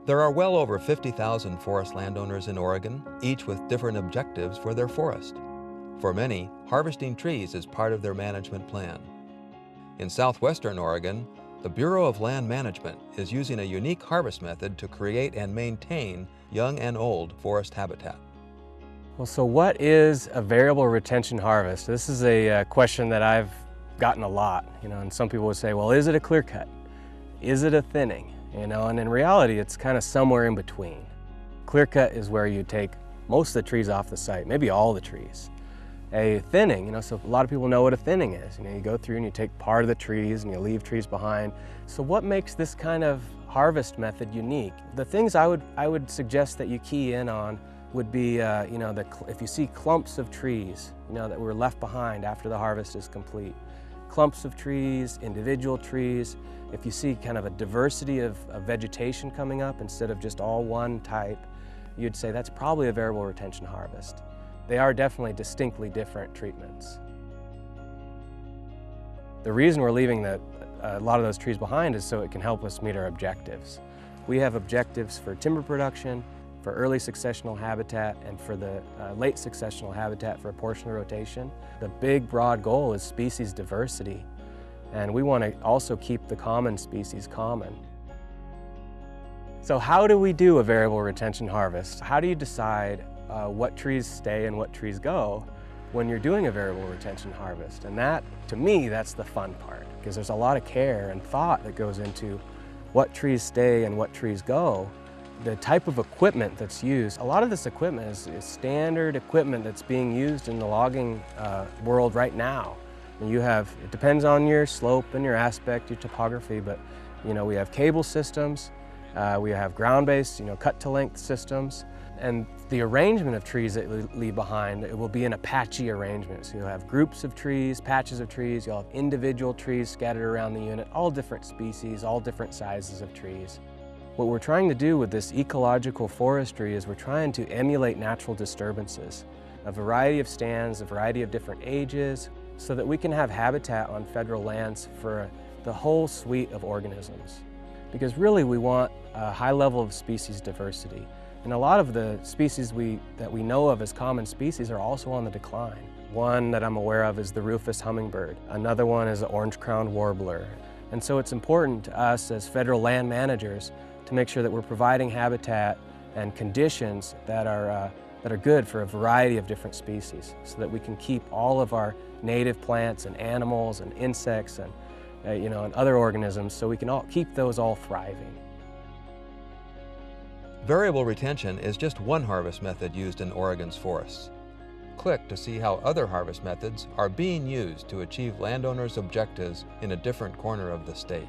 There are well over 50,000 forest landowners in Oregon, each with different objectives for their forest. For many, harvesting trees is part of their management plan. In southwestern Oregon, the Bureau of Land Management is using a unique harvest method to create and maintain young and old forest habitat. Well, so what is a variable retention harvest? This is a question that I've gotten a lot, and some people would say, well, is it a clear cut? Is it a thinning? And in reality, it's kind of somewhere in between. Clear cut is where you take most of the trees off the site, maybe all the trees. A thinning, so a lot of people know what a thinning is. You go through and you take part of the trees and you leave trees behind. So what makes this kind of harvest method unique? The things I would suggest that you key in on would be, if you see clumps of trees, that were left behind after the harvest is complete. Clumps of trees, individual trees. If you see kind of a diversity of vegetation coming up instead of just all one type, you'd say that's probably a variable retention harvest. They are definitely distinctly different treatments. The reason we're leaving a lot of those trees behind is so it can help us meet our objectives. We have objectives for timber production, for early successional habitat, and for the late successional habitat for a portion of rotation. The big broad goal is species diversity, and we want to also keep the common species common. So how do we do a variable retention harvest? How do you decide what trees stay and what trees go when you're doing a variable retention harvest? And that, to me, that's the fun part, because there's a lot of care and thought that goes into what trees stay and what trees go. The type of equipment that's used, a lot of this equipment is standard equipment that's being used in the logging world right now. And it depends on your slope and your aspect, your topography, but we have cable systems, we have ground-based, cut-to-length systems, and the arrangement of trees that you leave behind, it will be an Apache arrangement. So you'll have groups of trees, patches of trees, you'll have individual trees scattered around the unit, all different species, all different sizes of trees. What we're trying to do with this ecological forestry is we're trying to emulate natural disturbances, a variety of stands, a variety of different ages, so that we can have habitat on federal lands for the whole suite of organisms. Because really we want a high level of species diversity. And a lot of the species that we know of as common species are also on the decline. One that I'm aware of is the rufous hummingbird. Another one is the orange-crowned warbler. And so it's important to us as federal land managers to make sure that we're providing habitat and conditions that are good for a variety of different species, so that we can keep all of our native plants and animals and insects and and other organisms, so we can keep those all thriving. Variable retention is just one harvest method used in Oregon's forests. Click to see how other harvest methods are being used to achieve landowners' objectives in a different corner of the state.